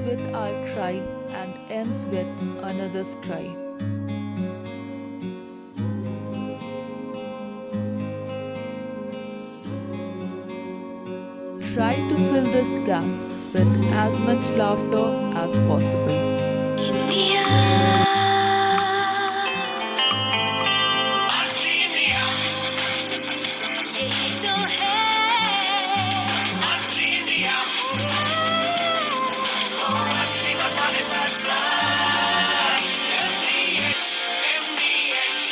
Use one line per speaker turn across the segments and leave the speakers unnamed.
with our cry and ends with another's cry. Try to fill this gap with as much laughter as possible.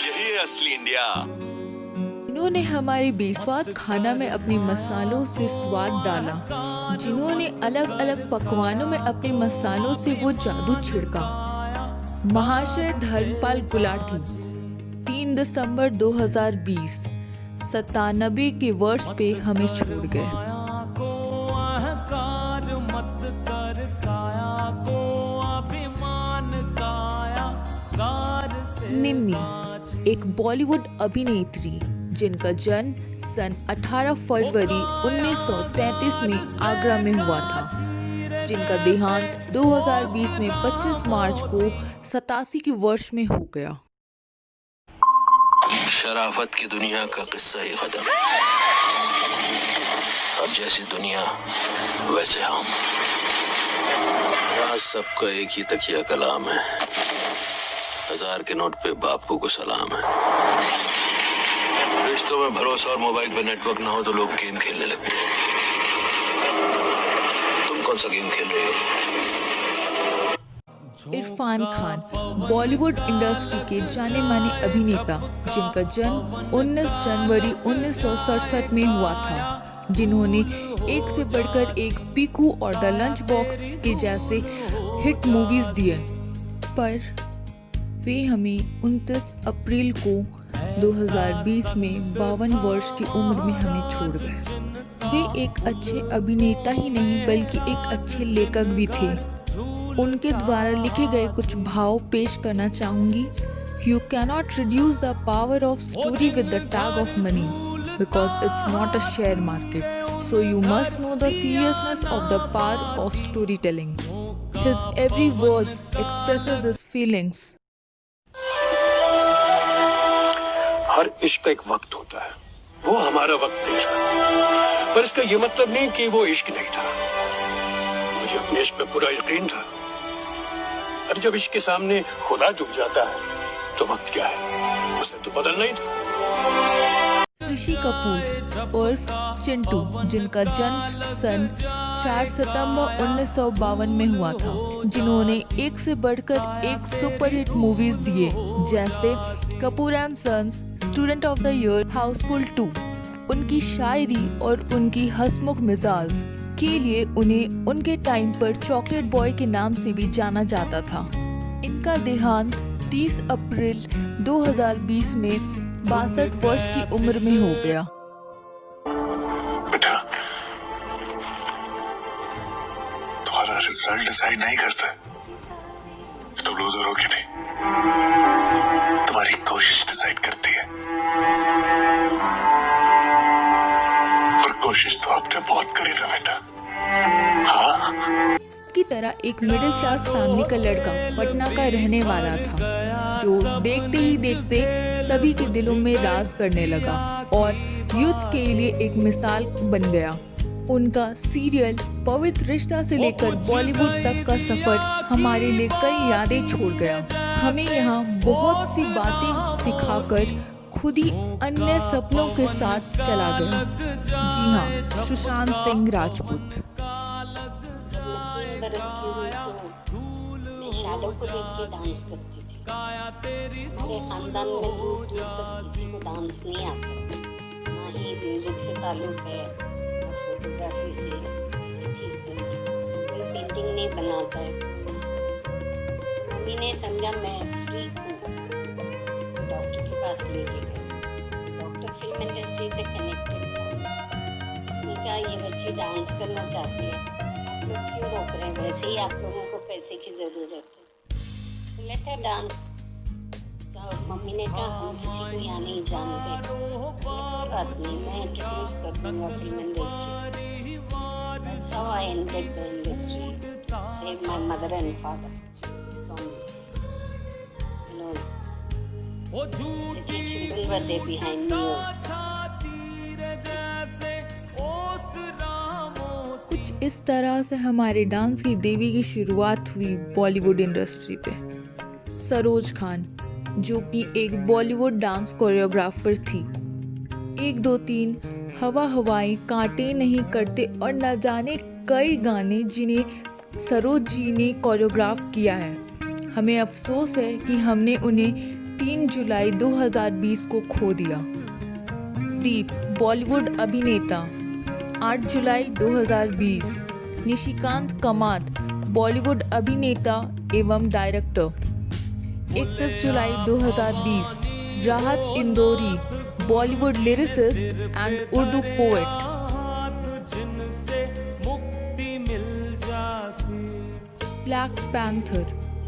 यही है असली India.
इन्होंने हमारे बेस्वाद खाना में अपने मसालों से स्वाद डाला, जिन्होंने अलग अलग पकवानों में अपने मसालों से वो जादू छिड़का। महाशय धर्मपाल गुलाटी 3 दिसंबर 2020 97 के वर्ष पे हमें छोड़ गए। निम्मी एक बॉलीवुड अभिनेत्री जिनका जन्म सन 18 फरवरी 1933 में आगरा में हुआ था, जिनका देहांत 2020 में 25 मार्च को 87 के वर्ष में हो गया।
शराफत की दुनिया का किस्सा ही खत्म। अब जैसी दुनिया वैसे हम। आज सबका एक ही तकिया कलाम है। 1000 के नोट पे बापू को सलाम है। रिश्तों में भरोसा और मोबाइल पे नेटवर्क ना हो तो लोग गेम खेलने लगते हैं। तुम कौन सा गेम खेल रहे हो?
इरफान खान बॉलीवुड इंडस्ट्री के जाने माने अभिनेता, जिनका जन्म 19 जनवरी 1967 में हुआ था, जिन्होंने एक से बढ़कर एक पीकू और द लंच बॉक्स के जैसे हिट मूवीज दिए, पर वे हमें 29 अप्रैल को 2020 में 52 वर्ष की उम्र में हमें छोड़ गए। वे एक अच्छे अभिनेता ही नहीं बल्कि एक अच्छे लेखक भी थे। उनके द्वारा लिखे गए कुछ भाव पेश करना चाहूंगी। You cannot reduce the power of story with the tag of money because it's not a share market. So you must know the seriousness of the power of storytelling. His every words expresses his feelings.
हर इश्क का एक वक्त होता है, वो हमारा वक्त नहीं था, पर इसका ये मतलब नहीं कि वो इश्क नहीं था। मुझे अपने इश्क पे पूरा यकीन था, और जब इश्क के सामने खुदा झुक जाता है तो वक्त क्या है, उसे तो बदलना ही था।
ऋषि कपूर उर्फ चिंटू, जिनका जन्म सन 4 सितंबर 1952 में हुआ था, जिन्होंने एक से बढ़कर एक सुपरहिट मूवीज दिए, जैसे Kapoor and sons, student of the year, housefull 2। उनकी शायरी और उनकी हंसमुख मिजाज के लिए उन्हें उनके टाइम पर चॉकलेट बॉय के नाम से भी जाना जाता था। इनका देहांत 30 अप्रैल 2020 में 62 वर्ष की उम्र में हो गया।
बेटा, तुम्हारा रिजल्ट डिसाइड नहीं करता तुम लूजर हो कि नहीं, तुम्हारी कोशिश डिसाइड करती है। पर कोशिश तो आपने बहुत करी ना बेटा। हाँ,
की तरह एक मिडिल क्लास फैमिली का लड़का पटना का रहने वाला था, जो देखते ही देखते सभी के दिलों में राज करने लगा और यूथ के लिए एक मिसाल बन गया। उनका सीरियल पवित्र रिश्ता से लेकर बॉलीवुड तक का सफर हमारे लिए कई यादें छोड़ गया। हमें यहाँ बहुत सी बातें सिखाकर खुद ही अन्य सपनों के साथ चला गया। जी हाँ, सुशांत सिंह राजपूत।
बरस की हुई तो मैं शैडो को देख के डांस करती थी। हमारे खानदान में दूर दूर तक किसी को डांस नहीं आता, ना ही म्यूजिक से ताल्लुक है, ना फोटोग्राफी से, किसी चीज़ से, कोई पेंटिंग नहीं बनाता है। मम्मी ने समझा मैं फ्री हूँ, डॉक्टर के पास ले गए। डॉक्टर फिल्म इंडस्ट्री से कनेक्टेड था। उसने कहा ये बच्ची डांस करना चाहती है, लोग क्यों रोक रहे हैं, वैसे ही आप लोगों को पैसे की ज़रूरत है, तो लेट हर डांस। मम्मी ने कहा हम किसी को यहाँ नहीं जानते, कोई बात नहीं, मैं इंट्रोड्यूस कर दूँगा फिल्म इंडस्ट्री से। That's how I entered the industry. save my mother and father from alone. The children were there behind me also.
कुछ इस तरह से हमारे डांस की देवी की शुरुआत हुई बॉलीवुड इंडस्ट्री पे। सरोज खान, जो कि एक बॉलीवुड डांस कोरियोग्राफर थी, 1 2 3, हवा हवाएं, कांटे नहीं करते और न जाने कई गाने जिन्हें सरोज जी ने कोरियोग्राफ किया है। हमें अफसोस है कि हमने उन्हें 3 जुलाई 2020 को खो दिया। दीप, बॉलीवुड अभिनेता, 8 जुलाई 2020। निशिकांत कामत, बॉलीवुड अभिनेता एवं डायरेक्टर, 31 जुलाई 2020। राहत Indori, Bollywood lyricist and Urdu poet. Black panther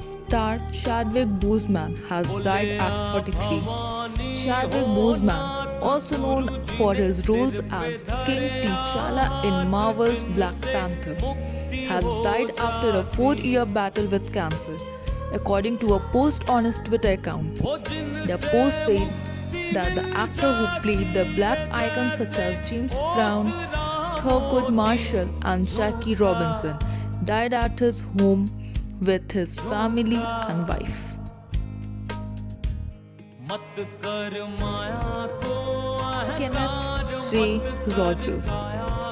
star Chadwick Boseman has died at 43. Chadwick Boseman, also known for his roles as King T'Challa in Marvel's Black Panther, has died after a 4-year battle with cancer, according to a post on his Twitter account. The post said that the actor who played the black icons such as James Brown, Thurgood Marshall and Jackie Robinson died at his home with his family and wife. Kenneth Ray Rogers,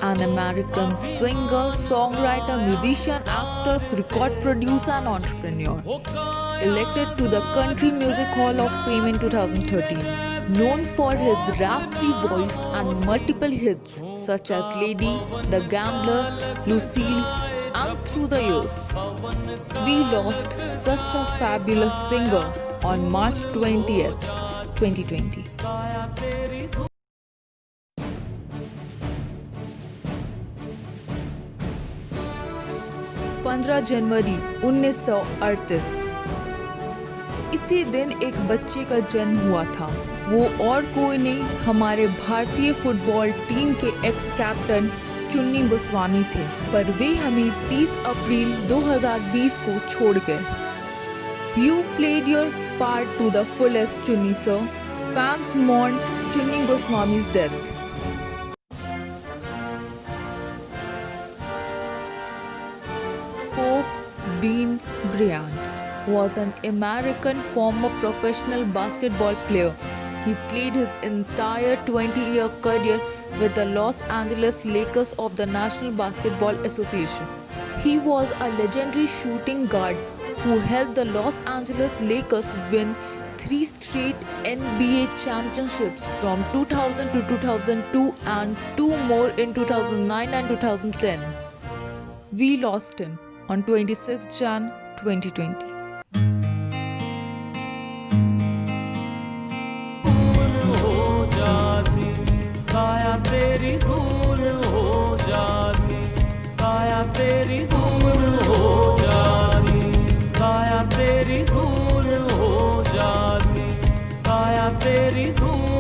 an American singer, songwriter, musician, actor, record producer and entrepreneur, elected to the Country Music Hall of Fame in 2013. Known for his raspy voice and multiple hits such as Lady, The Gambler, Lucille, and Through the Years. We lost such a fabulous singer on March 20th, 2020. जनवरी 1938। इसी दिन एक बच्चे का जन्म हुआ था। वो और कोई नहीं, हमारे भारतीय फुटबॉल टीम के एक्स कैप्टन चुन्नी गोस्वामी थे, पर वे हमें 30 अप्रैल 2020 को छोड़ गए। You played your part to the fullest, Chunni sir. Fans mourn Chunni Goswami's death. Kobe Bean Bryant was an American former professional basketball player. He played his entire 20-year career with the Los Angeles Lakers of the National Basketball Association. He was a legendary shooting guard who helped the Los Angeles Lakers win 3 straight NBA championships from 2000 to 2002 and 2 more in 2009 and 2010. We lost him on 26 Jan 2020.
काया तेरी धूल हो जासी, काया तेरी धूल हो जासी, काया तेरी धूल हो जासी, काया तेरी धूल